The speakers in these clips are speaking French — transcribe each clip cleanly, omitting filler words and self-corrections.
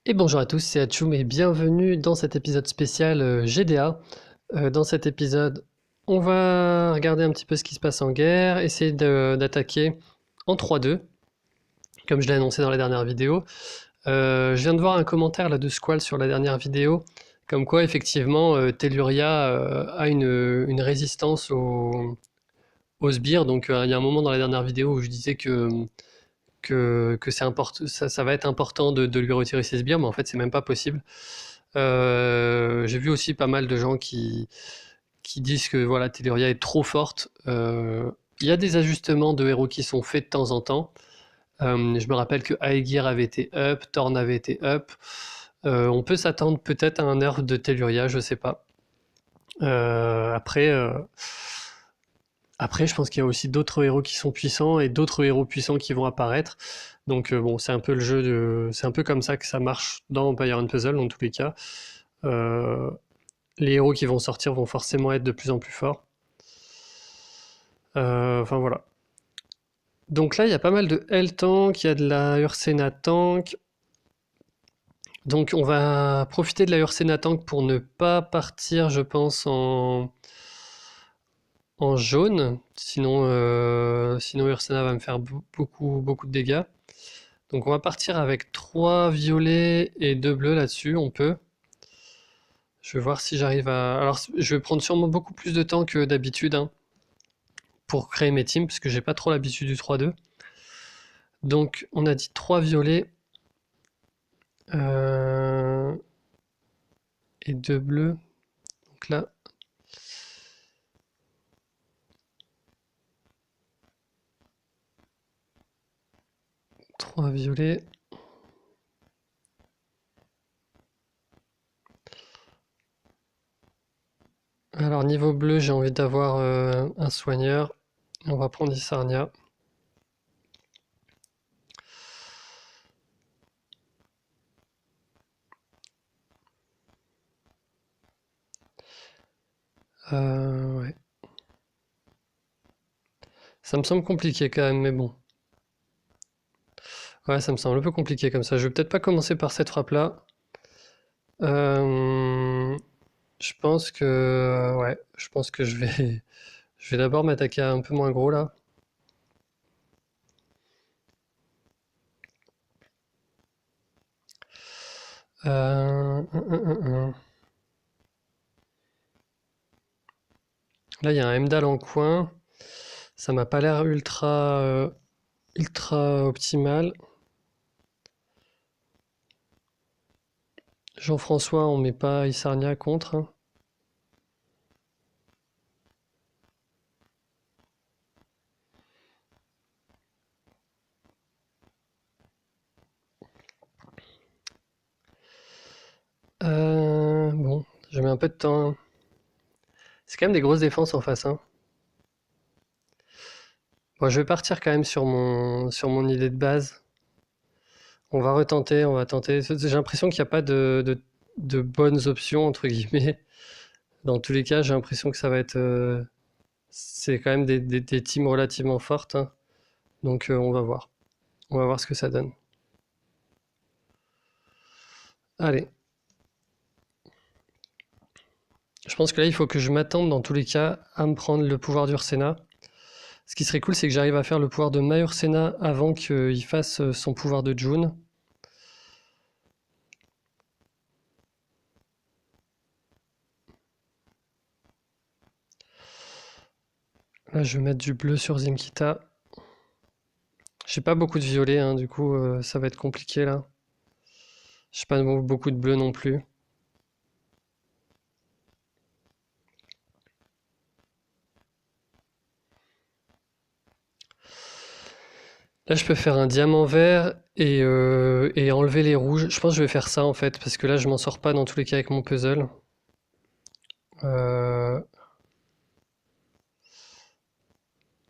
Et bonjour à tous, c'est Hachoum et bienvenue dans cet épisode spécial GDA. Dans cet épisode, on va regarder un petit peu ce qui se passe en guerre, essayer d'attaquer en 3-2, comme je l'ai annoncé dans la dernière vidéo. Je viens de voir un commentaire là de Squall sur la dernière vidéo, comme quoi effectivement Telluria a une résistance aux sbires. Donc il y a un moment dans la dernière vidéo où je disais que ça va être important de lui retirer ses sbires, mais en fait c'est même pas possible. J'ai vu aussi pas mal de gens qui disent que voilà, Telluria est trop forte. Il y a des ajustements de héros qui sont faits de temps en temps. Je me rappelle que Aegir avait été up, Thorn avait été up. On peut s'attendre peut-être à un nerf de Telluria, je sais pas. Euh, après, euh, Après, je pense qu'il y a aussi d'autres héros qui sont puissants et d'autres héros puissants qui vont apparaître. Donc bon, c'est un peu le jeu c'est un peu comme ça que ça marche dans Empire and Puzzle dans tous les cas. Euh, les héros qui vont sortir vont forcément être de plus en plus forts. Enfin voilà. Donc là, il y a pas mal de L tank, il y a de la Ursena tank. Donc on va profiter de la Ursena tank pour ne pas partir, je pense, en jaune. Sinon Ursena va me faire beaucoup de dégâts. Donc on va partir avec 3 violets et 2 bleus là-dessus, on peut. Je vais voir si j'arrive à... Alors je vais prendre sûrement beaucoup plus de temps que d'habitude hein, pour créer mes teams, parce que j'ai pas trop l'habitude du 3-2. Donc on a dit 3 violets euh, et 2 bleus. Donc là, 3 violets. Alors niveau bleu, j'ai envie d'avoir un soigneur. On va prendre Isarnia. Ouais. Ça me semble compliqué quand même, mais bon. Ouais, ça me semble un peu compliqué comme ça. Je vais peut-être pas commencer par cette frappe-là. Euh, je pense que je vais d'abord m'attaquer à un peu moins gros là. Euh, hum, hum, hum, hum. Là, il y a un Emdal en coin. Ça m'a pas l'air ultra optimal. Jean-François, on met pas Isarnia contre, hein. Bon, je mets un peu de temps, hein. C'est quand même des grosses défenses en face, hein. Bon, je vais partir quand même sur mon idée de base. On va retenter, on va tenter. J'ai l'impression qu'il n'y a pas de bonnes options, entre guillemets. Dans tous les cas, j'ai l'impression que ça va être. C'est quand même des teams relativement fortes, hein. Donc on va voir. On va voir ce que ça donne. Allez. Je pense que là, il faut que je m'attende dans tous les cas à me prendre le pouvoir d'Ursena. Ce qui serait cool, c'est que j'arrive à faire le pouvoir de Mahursena avant qu'il fasse son pouvoir de June. Là, je vais mettre du bleu sur Zimkita. J'ai pas beaucoup de violet, hein, du coup, ça va être compliqué là. J'ai pas beaucoup de bleu non plus. Là, je peux faire un diamant vert et enlever les rouges. Je pense que je vais faire ça en fait, parce que là, je m'en sors pas dans tous les cas avec mon puzzle. Euh...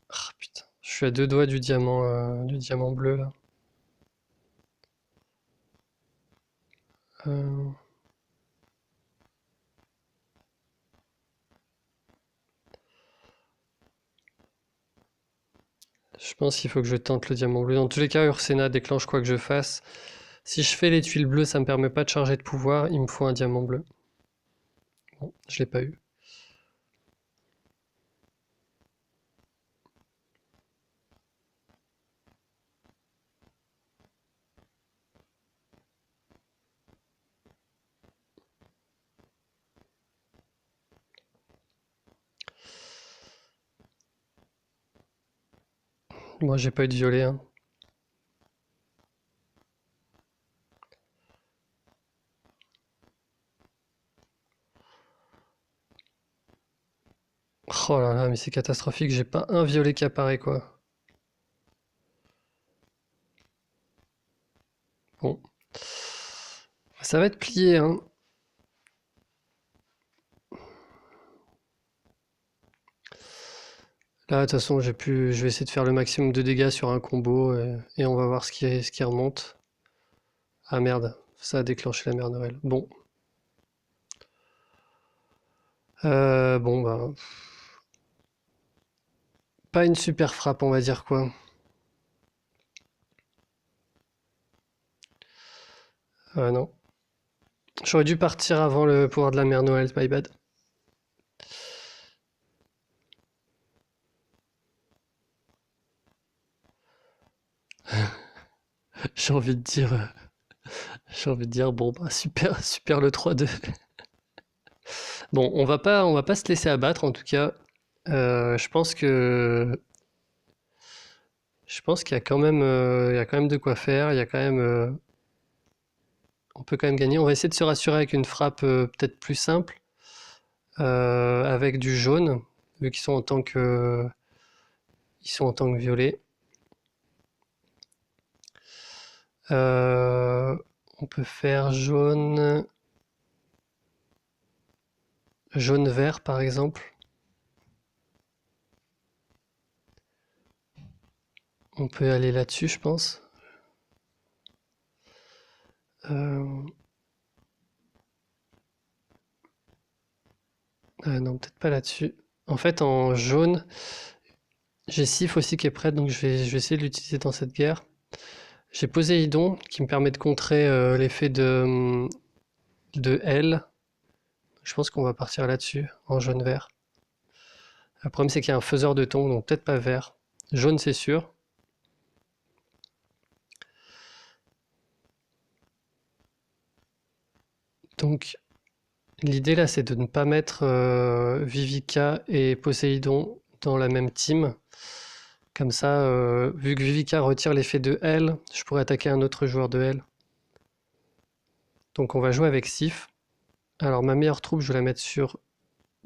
Ah, putain, je suis à 2 doigts du diamant bleu là. Euh, Je pense qu'il faut que je tente le diamant bleu. Dans tous les cas, Ursena déclenche quoi que je fasse. Si je fais les tuiles bleues, ça me permet pas de charger de pouvoir, il me faut un diamant bleu. Bon, je l'ai pas eu. Moi, j'ai pas eu de violet, hein. Oh là là, mais c'est catastrophique, j'ai pas un violet qui apparaît, quoi. Bon. Ça va être plié, hein. Là, de toute façon, je vais essayer de faire le maximum de dégâts sur un combo et on va voir ce qui remonte. Ah merde, ça a déclenché la mère Noël. Bon. Bon, bah. Pas une super frappe, on va dire quoi. Non. J'aurais dû partir avant le pouvoir de la mère Noël, my bad. J'ai envie de dire. J'ai envie de dire, bon, bah, super, super le 3-2. Bon, on va pas se laisser abattre en tout cas. Je pense que. Je pense qu'il y a quand même de quoi faire. Il y a quand même. On peut quand même gagner. On va essayer de se rassurer avec une frappe peut-être plus simple, avec du jaune, vu qu'ils sont en tant que violet. Euh, on peut faire jaune-vert par exemple. On peut aller là-dessus, je pense. Euh, non, peut-être pas là-dessus. En fait, en jaune, j'ai Sif aussi qui est prête, donc je vais essayer de l'utiliser dans cette guerre. J'ai Poséidon qui me permet de contrer l'effet de L. Je pense qu'on va partir là-dessus, en jaune-vert. Le problème, c'est qu'il y a un faiseur de ton, donc peut-être pas vert. Jaune, c'est sûr. Donc, l'idée là, c'est de ne pas mettre Vivica et Poséidon dans la même team. Comme ça, vu que Vivica retire l'effet de L, je pourrais attaquer un autre joueur de L. Donc, on va jouer avec Sif. Alors, ma meilleure troupe, je vais la mettre sur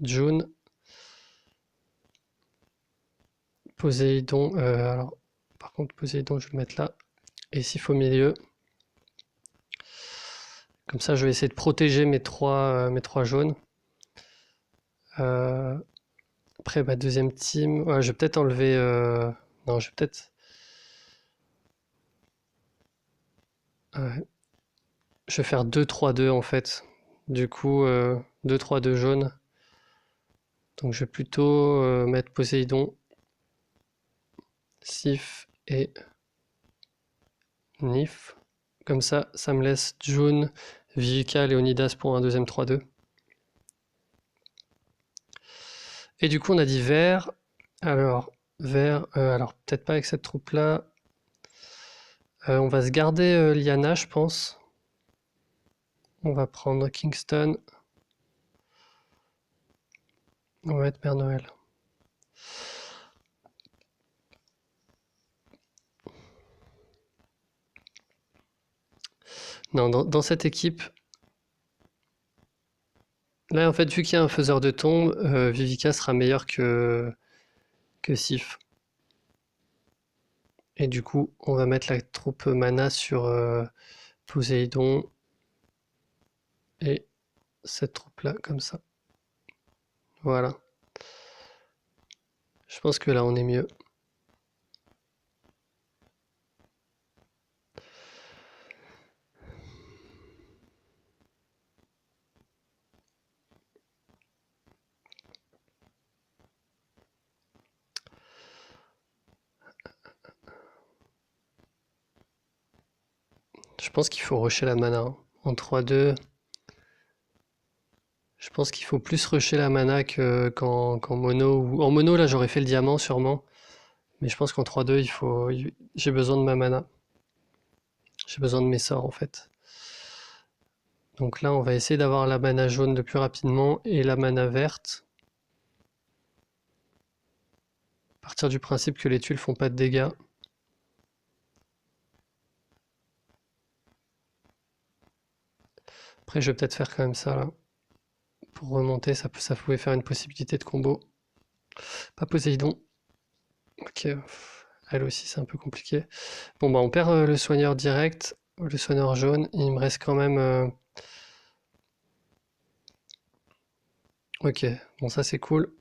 June. Poséidon, alors, par contre, Poséidon, je vais le mettre là. Et Sif au milieu. Comme ça, je vais essayer de protéger mes trois jaunes. Euh, après, ma deuxième team. Ouais, je vais peut-être enlever. Non, je vais peut-être. Ouais, je vais faire 2-3-2 en fait. Du coup, 2-3-2 jaune. Donc, je vais plutôt mettre Poséidon, Sif et Nif. Comme ça me laisse June, Vivica, Léonidas pour un deuxième 3-2. Et du coup, on a dit vert. Alors, vert, alors peut-être pas avec cette troupe-là. On va se garder Liana, je pense. On va prendre Kingston. On va mettre Père Noël. Non, dans cette équipe, là en fait, vu qu'il y a un faiseur de tombe, Vivica sera meilleur que Sif. Et du coup, on va mettre la troupe mana sur Poséidon et cette troupe-là, comme ça. Voilà. Je pense que là, on est mieux. pense qu'il faut rusher la mana, hein. En 3-2, je pense qu'il faut plus rusher la mana qu'en mono. En mono, là, j'aurais fait le diamant sûrement. Mais je pense qu'en 3-2, j'ai besoin de ma mana. J'ai besoin de mes sorts, en fait. Donc là, on va essayer d'avoir la mana jaune le plus rapidement et la mana verte. À partir du principe que les tuiles font pas de dégâts. Après, je vais peut-être faire quand même ça, là. Pour remonter, ça pouvait faire une possibilité de combo. Pas Poséidon. Ok, elle aussi, c'est un peu compliqué. Bon, bah, on perd le soigneur direct, le soigneur jaune. Il me reste quand même... Ok, bon, ça c'est cool.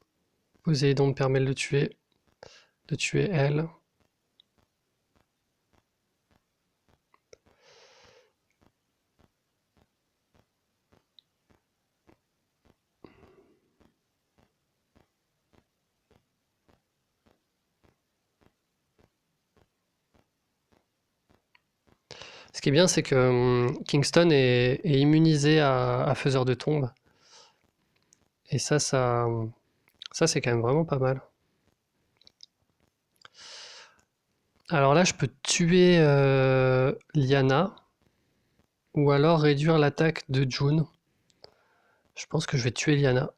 Poséidon me permet de le tuer. De tuer elle. Ce qui est bien, c'est que Kingston est immunisé à faiseur de tombe. Et ça c'est quand même vraiment pas mal. Alors là, je peux tuer Lyanna ou alors réduire l'attaque de June. Je pense que je vais tuer Lyanna.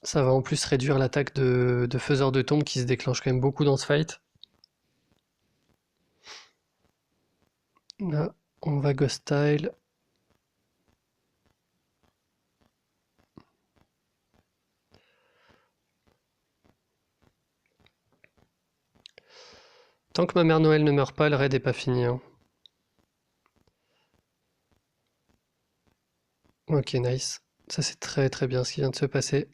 Ça va en plus réduire l'attaque de faiseur de tombe qui se déclenche quand même beaucoup dans ce fight. Là, on va Ghost Style. Tant que ma mère Noël ne meurt pas, le raid est pas fini, hein. Ok, nice. Ça c'est très très bien ce qui vient de se passer.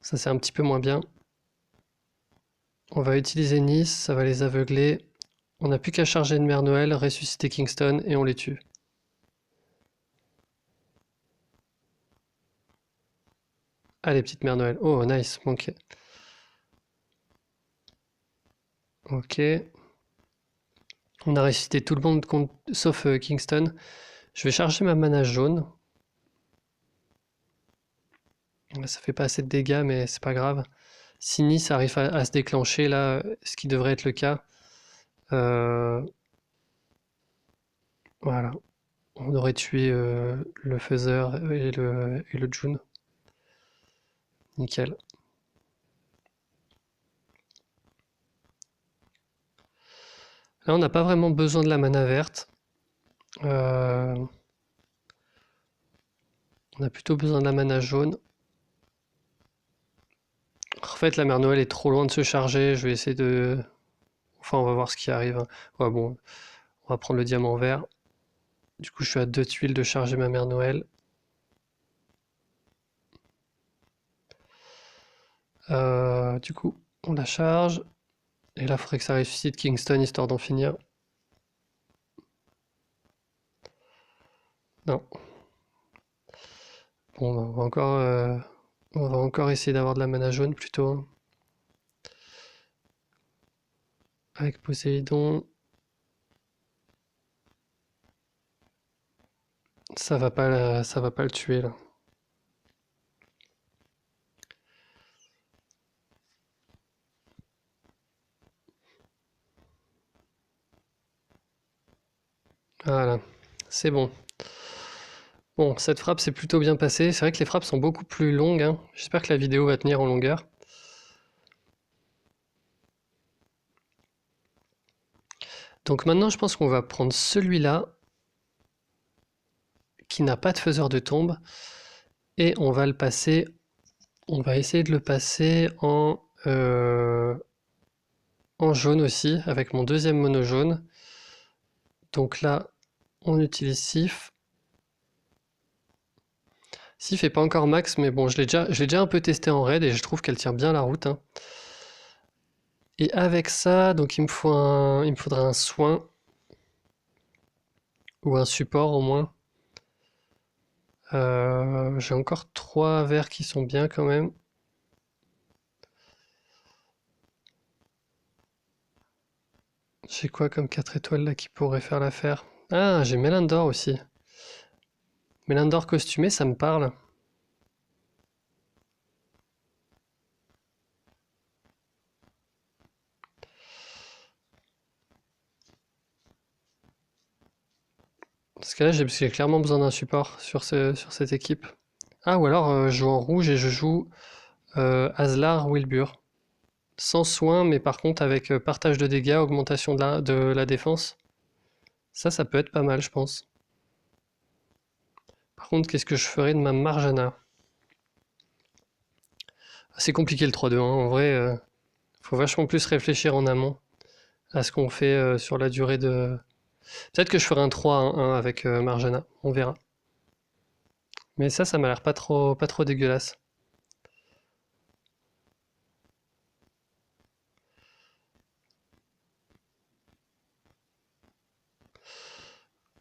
Ça c'est un petit peu moins bien. On va utiliser Nice, ça va les aveugler. On n'a plus qu'à charger une mère Noël, ressusciter Kingston et on les tue. Allez, petite mère Noël. Oh, nice, ok. Ok. On a ressuscité tout le monde sauf Kingston. Je vais charger ma mana jaune. Ça fait pas assez de dégâts, mais c'est pas grave. Si Nice arrive à se déclencher, là, ce qui devrait être le cas, euh, voilà. On aurait tué le Faiseur et le June. Nickel. Là, on n'a pas vraiment besoin de la mana verte. Euh, on a plutôt besoin de la mana jaune. En fait, la mère Noël est trop loin de se charger. Je vais essayer de... Enfin, on va voir ce qui arrive, hein. Ouais, bon, on va prendre le diamant vert. Du coup, je suis à 2 tuiles de charger ma mère Noël. Du coup, on la charge. Et là, il faudrait que ça ressuscite Kingston histoire d'en finir. Non. Bon, on va encore essayer d'avoir de la mana jaune plutôt, hein. Avec Poséidon. Ça va pas le tuer là. Voilà, c'est bon. Bon, cette frappe s'est plutôt bien passée. C'est vrai que les frappes sont beaucoup plus longues, hein. J'espère que la vidéo va tenir en longueur. Donc maintenant, je pense qu'on va prendre celui-là, qui n'a pas de faiseur de tombe, et on va le passer. On va essayer de le passer en jaune aussi, avec mon deuxième mono jaune. Donc là, on utilise Sif. Sif est pas encore max, mais bon, je l'ai déjà un peu testé en raid et je trouve qu'elle tient bien la route, hein. Et avec ça, donc il me faudra un soin ou un support au moins. J'ai encore 3 verres qui sont bien quand même. J'ai quoi comme 4 étoiles là qui pourrait faire l'affaire? Ah, j'ai Melindor aussi. Melindor costumé, ça me parle. Parce que là, j'ai clairement besoin d'un support sur cette équipe. Ah, ou alors je joue en rouge et je joue Aslar Wilbur. Sans soin, mais par contre avec partage de dégâts, augmentation de la défense. Ça peut être pas mal, je pense. Par contre, qu'est-ce que je ferais de ma Marjana? C'est compliqué le 3-2, hein. En vrai, faut vachement plus réfléchir en amont à ce qu'on fait sur la durée de... Peut-être que je ferai un 3-1 avec Marjana, on verra. Mais ça m'a l'air pas trop dégueulasse.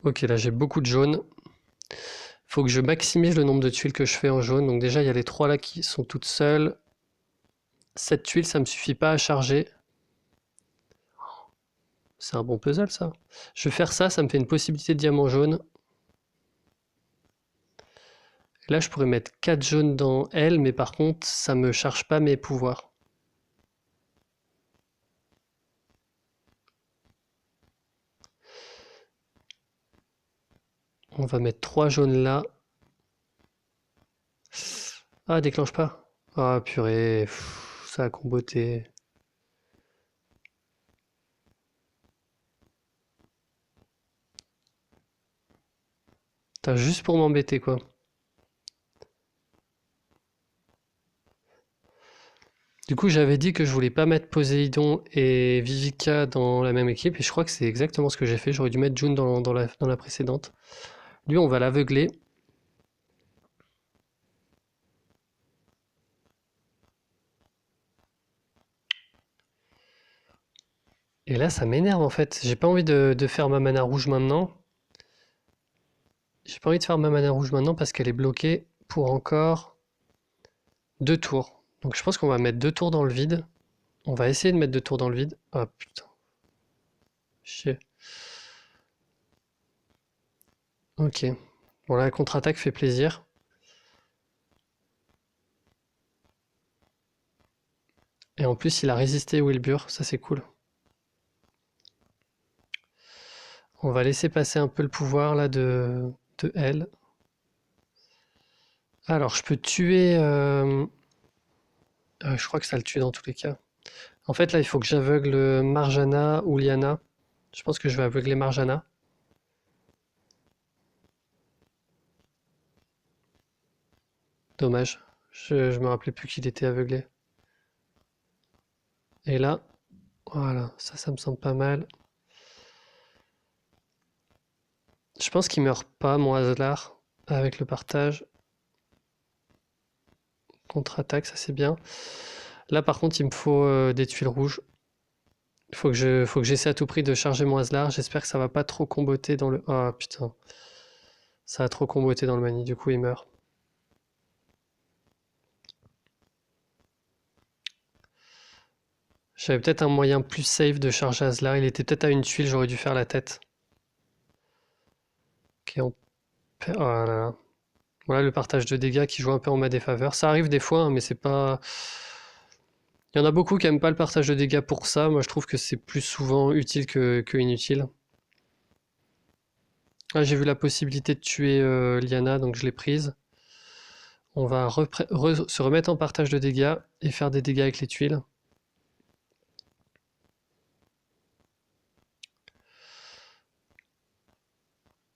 Ok, là j'ai beaucoup de jaune. Faut que je maximise le nombre de tuiles que je fais en jaune. Donc déjà, il y a les 3 là qui sont toutes seules. 7 tuiles, ça me suffit pas à charger. C'est un bon puzzle, ça. Je vais faire ça, ça me fait une possibilité de diamant jaune. Là, je pourrais mettre 4 jaunes dans elle, mais par contre, ça me charge pas mes pouvoirs. On va mettre 3 jaunes là. Ah, déclenche pas. Ah, purée, ça a comboté. T'as juste pour m'embêter, quoi. Du coup, j'avais dit que je voulais pas mettre Poséidon et Vivica dans la même équipe, et je crois que c'est exactement ce que j'ai fait. J'aurais dû mettre June dans la précédente. Lui, on va l'aveugler. Et là, ça m'énerve en fait. J'ai pas envie de faire ma mana rouge maintenant. J'ai pas envie de faire ma mana rouge maintenant parce qu'elle est bloquée pour encore 2 tours. Donc je pense qu'on va mettre 2 tours dans le vide. On va essayer de mettre 2 tours dans le vide. Ah putain. Chier. Ok. Bon là, la contre-attaque fait plaisir. Et en plus, il a résisté Wilbur. Ça, c'est cool. On va laisser passer un peu le pouvoir là de elle. Alors, je peux tuer... je crois que ça le tue dans tous les cas. En fait, là, il faut que j'aveugle Marjana ou Liana. Je pense que je vais aveugler Marjana. Dommage. Je me rappelais plus qu'il était aveuglé. Et là, voilà, ça me semble pas mal. Je pense qu'il meurt pas, mon Aslar, avec le partage. Contre-attaque, ça c'est bien. Là, par contre, il me faut des tuiles rouges. Faut que j'essaie à tout prix de charger mon Aslar. J'espère que ça va pas trop comboter dans le... Oh putain. Ça a trop comboté dans le mani, du coup il meurt. J'avais peut-être un moyen plus safe de charger Aslar. Il était peut-être à une tuile, j'aurais dû faire la tête. Ok, on perd... Oh là là. Voilà le partage de dégâts qui joue un peu en ma défaveur. Ça arrive des fois, hein, mais c'est pas... Il y en a beaucoup qui aiment pas le partage de dégâts pour ça. Moi, je trouve que c'est plus souvent utile que inutile. Ah, j'ai vu la possibilité de tuer Liana, donc je l'ai prise. On va se remettre en partage de dégâts et faire des dégâts avec les tuiles.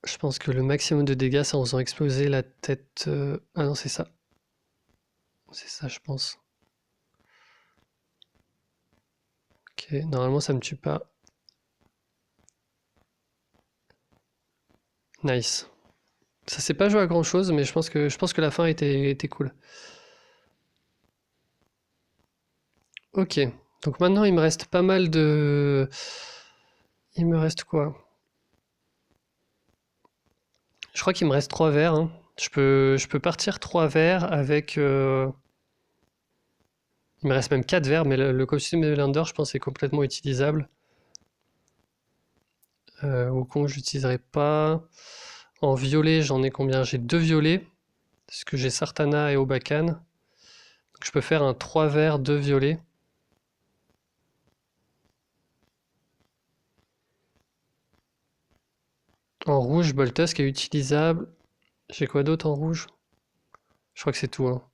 Je pense que le maximum de dégâts, c'est en faisant exploser la tête... Ah non, c'est ça. C'est ça, je pense. Ok, normalement, ça me tue pas. Nice. Ça s'est pas joué à grand chose, mais je pense que la fin était cool. Ok. Donc maintenant, il me reste pas mal de... Il me reste quoi? Je crois qu'il me reste 3 verres, hein. Je peux partir 3 verres avec... Il me reste même 4 verres, mais le costume de Lander, je pense, est complètement utilisable. Wukong, je l'utiliserai pas. En violet, j'en ai combien? J'ai 2 violets, parce que j'ai Sartana et Obakan. Donc je peux faire un 3 verts, 2 violets. En rouge, Boltusk est utilisable. J'ai quoi d'autre en rouge? Je crois que c'est tout, hein.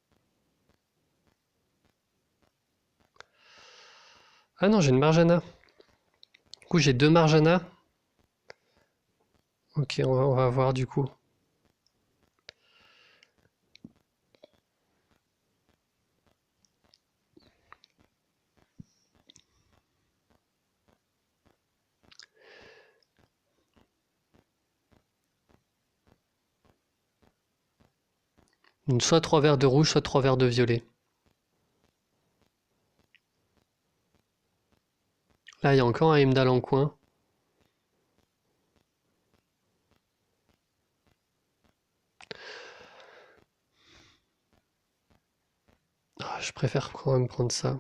Ah non, j'ai une Marjana. Du coup, j'ai 2 Marjana. Ok, on va voir du coup. Donc, soit 3 verres de rouge, soit 3 verres de violet. Là, il y a encore un Heimdall en coin. Ah, je préfère quand même prendre ça.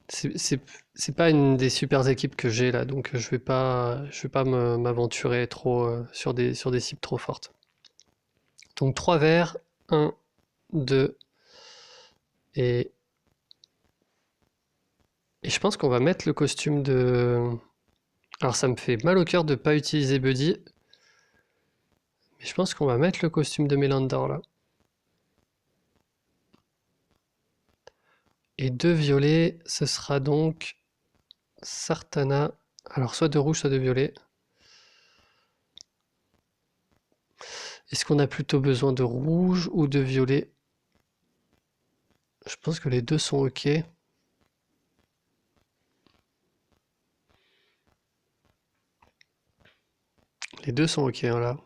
C'est pas une des super équipes que j'ai là, donc je vais pas m'aventurer trop sur des cibles trop fortes. Donc 3 verres, un, 2, et, et je pense qu'on va mettre le costume de... Alors ça me fait mal au cœur de pas utiliser Buddy, mais je pense qu'on va mettre le costume de Mélandor là. Et 2 violets, ce sera donc Sartana. Alors soit de rouge, soit de violet. Est-ce qu'on a plutôt besoin de rouge ou de violet? Je pense que les deux sont ok. Les deux sont ok hein, là.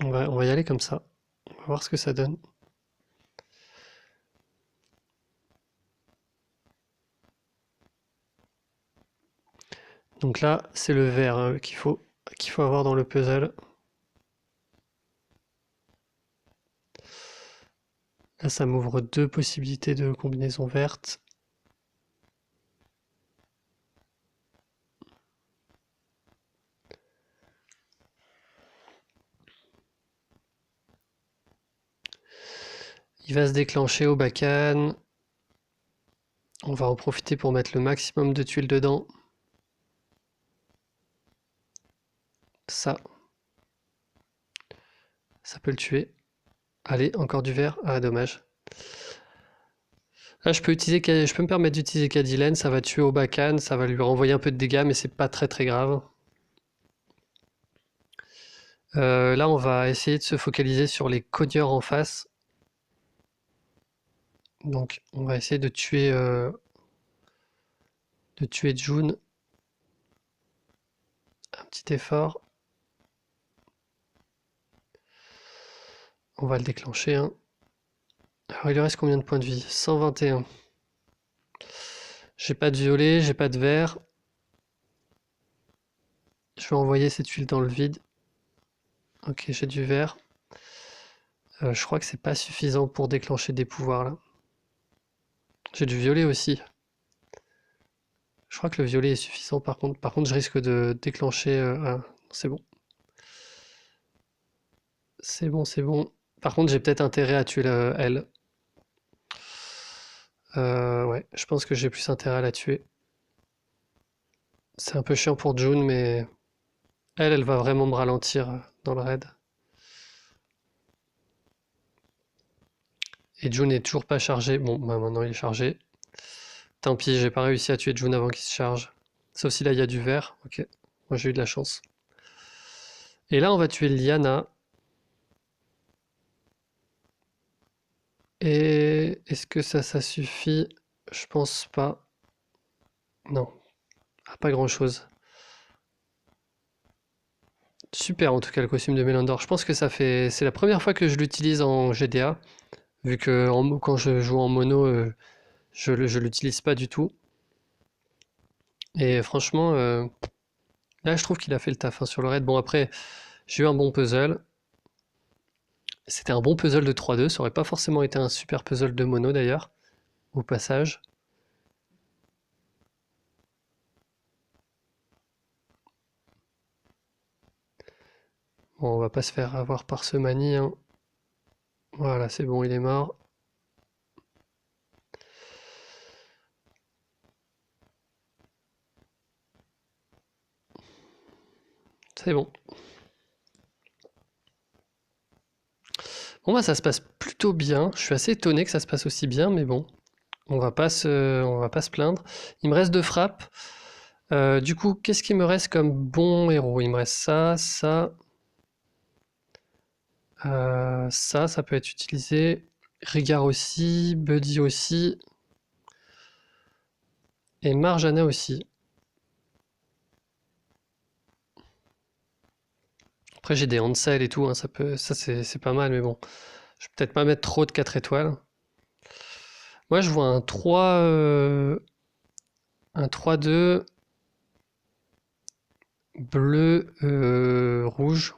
On va y aller comme ça. On va voir ce que ça donne. Donc là, c'est le vert hein, qu'il faut avoir dans le puzzle. Là, ça m'ouvre 2 possibilités de combinaison verte. Il va se déclencher au Bacan. On va en profiter pour mettre le maximum de tuiles dedans. Ça peut le tuer. Allez, encore du vert. Ah, dommage. Là, je peux me permettre d'utiliser Cadillac, ça va tuer au Bacan, ça va lui renvoyer un peu de dégâts, mais c'est pas très très grave. Là, on va essayer de se focaliser sur les cogneurs en face. Donc, on va essayer de tuer June. Un petit effort. On va le déclencher, hein. Alors, il lui reste combien de points de vie? 121. J'ai pas de violet, j'ai pas de vert. Je vais envoyer cette huile dans le vide. Ok, j'ai du vert. Je crois que c'est pas suffisant pour déclencher des pouvoirs là. J'ai du violet aussi. Je crois que le violet est suffisant par contre. Par contre, je risque de déclencher. Ah, c'est bon. C'est bon, c'est bon. Par contre, j'ai peut-être intérêt à tuer elle. Ouais, je pense que j'ai plus intérêt à la tuer. C'est un peu chiant pour June, mais elle va vraiment me ralentir dans le raid. Et June est toujours pas chargé. Bon, bah maintenant il est chargé. Tant pis, j'ai pas réussi à tuer June avant qu'il se charge. Sauf si là il y a du vert. Ok, moi j'ai eu de la chance. Et là on va tuer Liana. Et est-ce que ça suffit? Je pense pas. Non, ah, pas grand-chose. Super en tout cas le costume de Mélandor. Je pense que c'est la première fois que je l'utilise en GDA, vu que quand je joue en mono, je l'utilise pas du tout. Et franchement, là je trouve qu'il a fait le taf hein, sur le raid. Bon après, j'ai eu un bon puzzle. C'était un bon puzzle de 3-2, ça aurait pas forcément été un super puzzle de mono d'ailleurs, au passage. Bon, on va pas se faire avoir par ce mani, hein. Voilà, c'est bon, il est mort. C'est bon. Bon, bah, ça se passe plutôt bien. Je suis assez étonné que ça se passe aussi bien, mais bon, on va pas se plaindre. Il me reste 2 frappes. Du coup, qu'est-ce qu'il me reste comme bon héros? Il me reste ça, ça, ça peut être utilisé. Rigard aussi, Buddy aussi, et Marjana aussi. Après, j'ai des Hansel et tout, hein, ça c'est pas mal, mais bon. Je vais peut-être pas mettre trop de 4 étoiles. Moi, je vois un 3-2 bleu, rouge.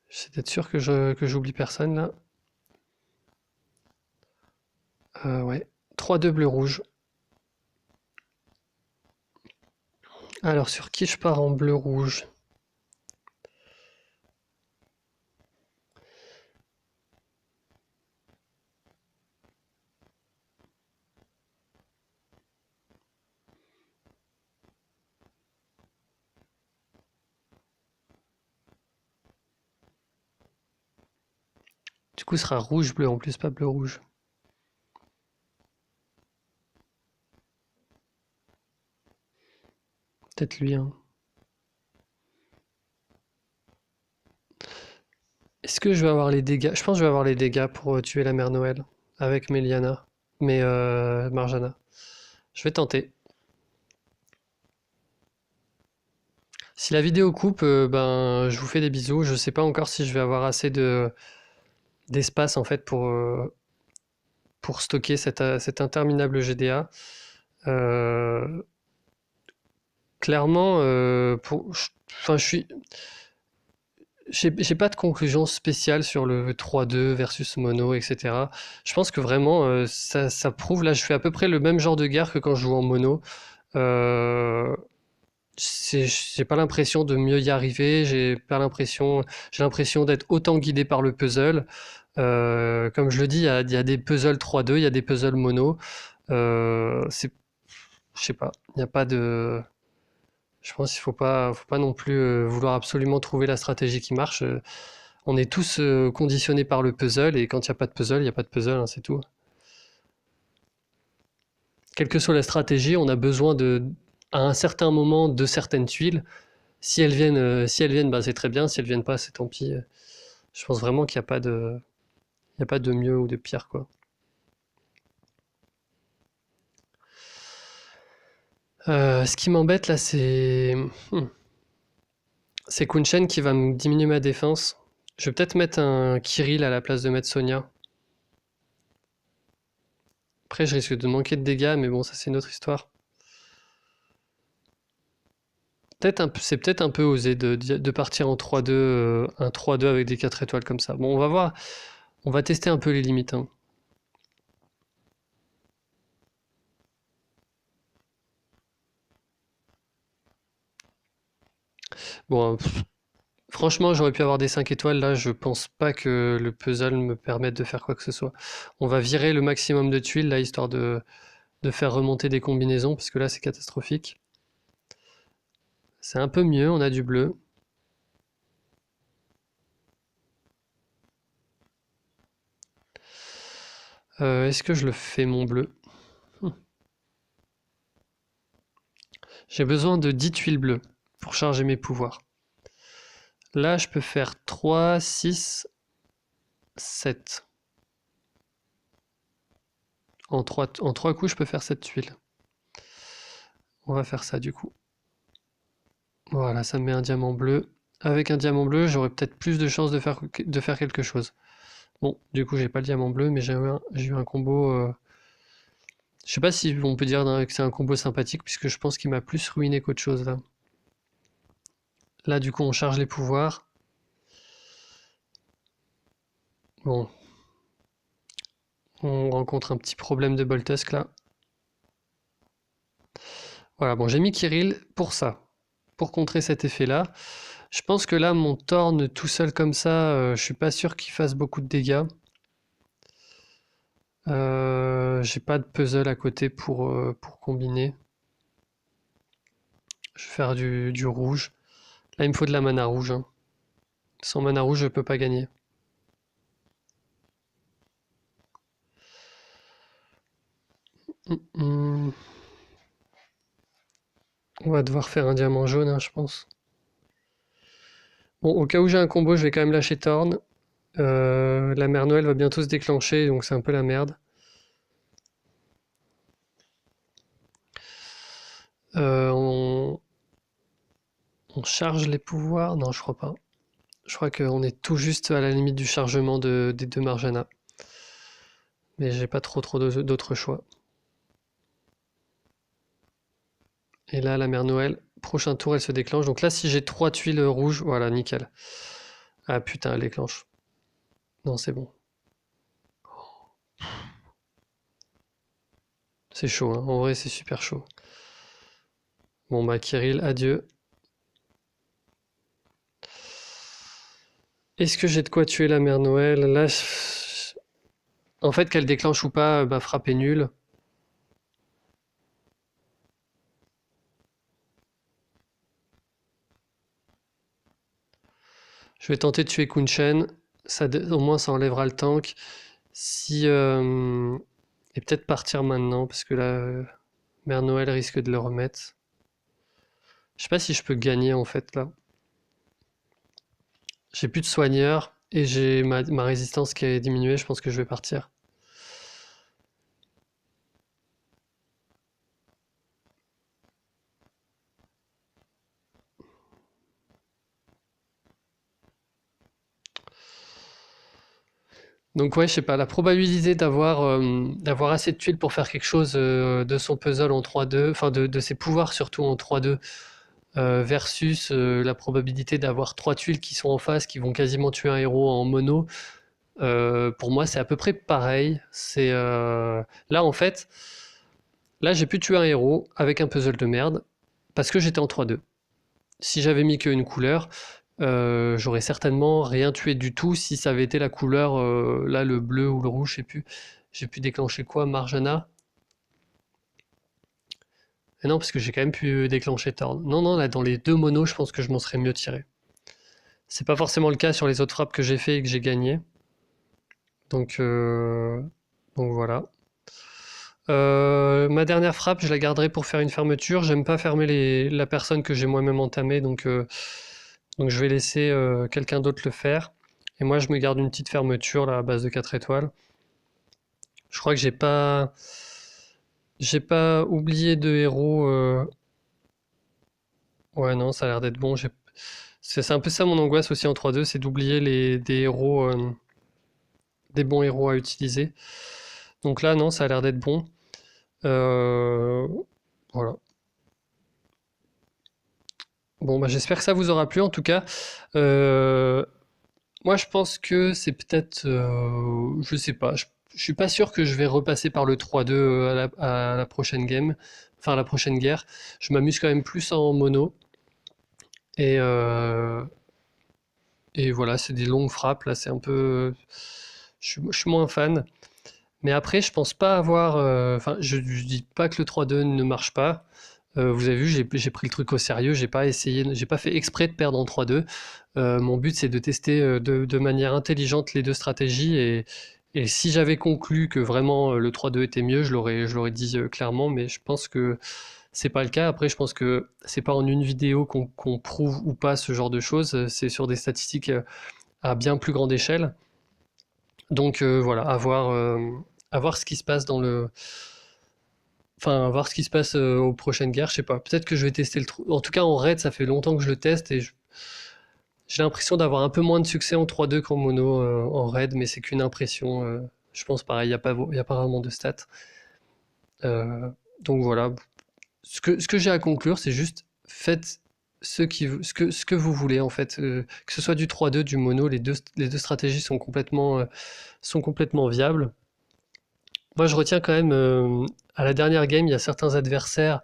J'essaie d'être sûr que j'oublie personne là. Ouais. 3-2 bleu rouge. Alors, sur qui je pars en bleu rouge? Du coup, ce sera rouge-bleu en plus, pas bleu-rouge. Peut-être lui, hein. Est-ce que je vais avoir les dégâts? Je pense que je vais avoir les dégâts pour tuer la mère Noël avec Meliana. Mais Marjana. Je vais tenter. Si la vidéo coupe, ben je vous fais des bisous. Je sais pas encore si je vais avoir assez de d'espace en fait pour stocker cet interminable GDA. Euh, Clairement, enfin, j'ai pas de conclusion spéciale sur le 3-2 versus mono, etc. Je pense que vraiment, ça prouve, là, je fais à peu près le même genre de guerre que quand je joue en mono. Euh, j'ai pas l'impression de mieux y arriver, j'ai l'impression d'être autant guidé par le puzzle. Comme je le dis, il y a des puzzles 3-2, il y a des puzzles mono. C'est, je sais pas, il n'y a pas de, je pense qu'il faut pas non plus vouloir absolument trouver la stratégie qui marche. On est tous conditionnés par le puzzle et quand il n'y a pas de puzzle, il n'y a pas de puzzle, hein, c'est tout. Quelle que soit la stratégie, on a besoin à un certain moment de certaines tuiles. Si elles viennent, bah, c'est très bien. Si elles viennent pas, c'est tant pis. Je pense vraiment qu'il n'y a pas il y a pas de mieux ou de pire, quoi. Ce qui m'embête là, c'est Kunshen qui va me diminuer ma défense. Je vais peut-être mettre un Kirill à la place de mettre Sonia. Après, je risque de manquer de dégâts, mais bon, ça c'est une autre histoire. C'est peut-être un peu osé de partir en 3-2, un 3-2 avec des 4 étoiles comme ça. Bon, on va voir. On va tester un peu les limites, hein. Bon, franchement, j'aurais pu avoir des 5 étoiles. Là, je pense pas que le puzzle me permette de faire quoi que ce soit. On va virer le maximum de tuiles, là, histoire de faire remonter des combinaisons, parce que là, c'est catastrophique. C'est un peu mieux, on a du bleu. Est-ce que je le fais, mon bleu? J'ai besoin de 10 tuiles bleues pour charger mes pouvoirs. Là, je peux faire 3, 6, 7. En 3 coups, je peux faire 7 tuiles. On va faire ça du coup. Voilà, ça me met un diamant bleu. Avec un diamant bleu, j'aurai peut-être plus de chances de faire quelque chose. Bon, du coup, j'ai pas le diamant bleu, mais j'ai eu un combo. Je sais pas si on peut dire que c'est un combo sympathique, puisque je pense qu'il m'a plus ruiné qu'autre chose là. Là, du coup, on charge les pouvoirs. Bon, on rencontre un petit problème de Boltusk là. Voilà, bon, j'ai mis Kirill pour ça, pour contrer cet effet-là. Je pense que là, mon Thorn tout seul comme ça, je suis pas sûr qu'il fasse beaucoup de dégâts. J'ai pas de puzzle à côté pour combiner. Je vais faire du rouge. Là, il me faut de la mana rouge, hein. Sans mana rouge, je peux pas gagner. On va devoir faire un diamant jaune, hein, je pense. Bon, au cas où j'ai un combo, je vais quand même lâcher Thorn. La mère Noël va bientôt se déclencher, donc c'est un peu la merde. On charge les pouvoirs? Non, je crois pas. Je crois qu'on est tout juste à la limite du chargement des deux Marjana. Mais j'ai pas trop d'autres choix. Et là, la mère Noël, prochain tour, elle se déclenche. Donc là, si j'ai 3 tuiles rouges, voilà, nickel. Ah putain, elle déclenche. Non, c'est bon. C'est chaud, hein. En vrai, c'est super chaud. Bon, bah, Kirill, adieu. Est-ce que j'ai de quoi tuer la mère Noël? Là, en fait, qu'elle déclenche ou pas, ma frappe est nulle. Je vais tenter de tuer Kunchen. Au moins, ça enlèvera le tank. Si. Et peut-être partir maintenant, parce que là, Mère Noël risque de le remettre. Je sais pas si je peux gagner en fait là. J'ai plus de soigneurs et j'ai ma résistance qui a diminué. Je pense que je vais partir. Donc ouais, je sais pas, la probabilité d'avoir assez de tuiles pour faire quelque chose de son puzzle en 3-2, enfin de ses pouvoirs surtout en 3-2, versus la probabilité d'avoir 3 tuiles qui sont en face, qui vont quasiment tuer un héros en mono, pour moi c'est à peu près pareil. Là en fait, là j'ai pu tuer un héros avec un puzzle de merde, parce que j'étais en 3-2. Si j'avais mis qu'une couleur, j'aurais certainement rien tué du tout si ça avait été la couleur, là, le bleu ou le rouge, je sais plus. J'ai pu déclencher quoi? Marjana? Et non, parce que j'ai quand même pu déclencher Thorn. Non, non, là, dans les deux monos, je pense que je m'en serais mieux tiré. C'est pas forcément le cas sur les autres frappes que j'ai fait et que j'ai gagné. Donc, euh, donc voilà. Ma dernière frappe, je la garderai pour faire une fermeture. J'aime pas fermer la personne que j'ai moi-même entamée, donc je vais laisser quelqu'un d'autre le faire. Et moi, je me garde une petite fermeture là, à base de 4 étoiles. Je crois que j'ai pas oublié de héros. Ouais, non, ça a l'air d'être bon. C'est un peu ça mon angoisse aussi en 3-2, c'est d'oublier des héros, des bons héros à utiliser. Donc là, non, ça a l'air d'être bon. Euh, Voilà. Bon, bah, j'espère que ça vous aura plu en tout cas. Euh, Moi, je pense que c'est peut-être, je sais pas, je suis pas sûr que je vais repasser par le 3-2 à la prochaine game, enfin à la prochaine guerre. Je m'amuse quand même plus en mono et et voilà, c'est des longues frappes là, c'est un peu, je suis moins fan. Mais après, je pense pas avoir, enfin, je dis pas que le 3-2 ne marche pas. Vous avez vu, j'ai pris le truc au sérieux, j'ai pas fait exprès de perdre en 3-2. Mon but, c'est de tester de manière intelligente les deux stratégies et si j'avais conclu que vraiment le 3-2 était mieux, je l'aurais dit clairement, mais je pense que c'est pas le cas. Après, je pense que c'est pas en une vidéo qu'on prouve ou pas ce genre de choses, c'est sur des statistiques à bien plus grande échelle. Donc voilà, à voir ce qui se passe enfin, voir ce qui se passe aux prochaines guerres, je sais pas. Peut-être que je vais tester le trou. En tout cas, en raid, ça fait longtemps que je le teste et j'ai l'impression d'avoir un peu moins de succès en 3-2 qu'en mono en raid, mais c'est qu'une impression. Je pense pareil, y a pas vraiment de stats. Euh, donc voilà. Ce que j'ai à conclure, c'est juste faites ce que vous voulez en fait. Que ce soit du 3-2, du mono, les deux stratégies sont complètement viables. Moi, je retiens quand même à la dernière game, il y a certains adversaires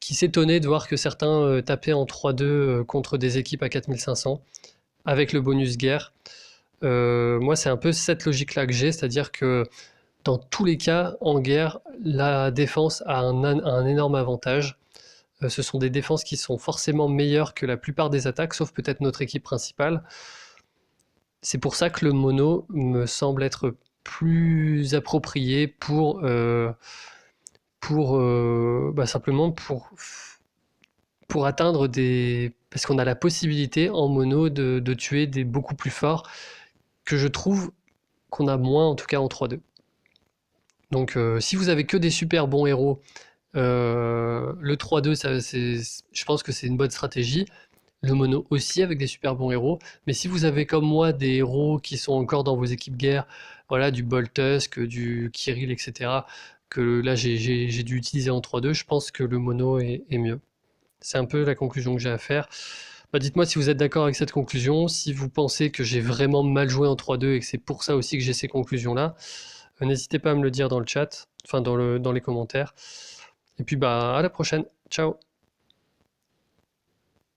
qui s'étonnait de voir que certains tapaient en 3-2 contre des équipes à 4500 avec le bonus guerre. Moi, c'est un peu cette logique-là que j'ai, c'est-à-dire que dans tous les cas, en guerre, la défense a un énorme avantage. Ce sont des défenses qui sont forcément meilleures que la plupart des attaques, sauf peut-être notre équipe principale. C'est pour ça que le mono me semble être plus approprié simplement pour atteindre des... Parce qu'on a la possibilité en mono de tuer des beaucoup plus forts que je trouve qu'on a moins en tout cas en 3-2. Donc si vous avez que des super bons héros, le 3-2, je pense que c'est une bonne stratégie. Le mono aussi avec des super bons héros. Mais si vous avez comme moi des héros qui sont encore dans vos équipes guerre, voilà, du Boltusk, du Kirill, etc., que là j'ai dû utiliser en 3-2, je pense que le mono est mieux. C'est un peu la conclusion que j'ai à faire. Bah, dites-moi si vous êtes d'accord avec cette conclusion, si vous pensez que j'ai vraiment mal joué en 3-2 et que c'est pour ça aussi que j'ai ces conclusions-là. N'hésitez pas à me le dire dans le chat, enfin dans les commentaires. Et puis bah à la prochaine. Ciao.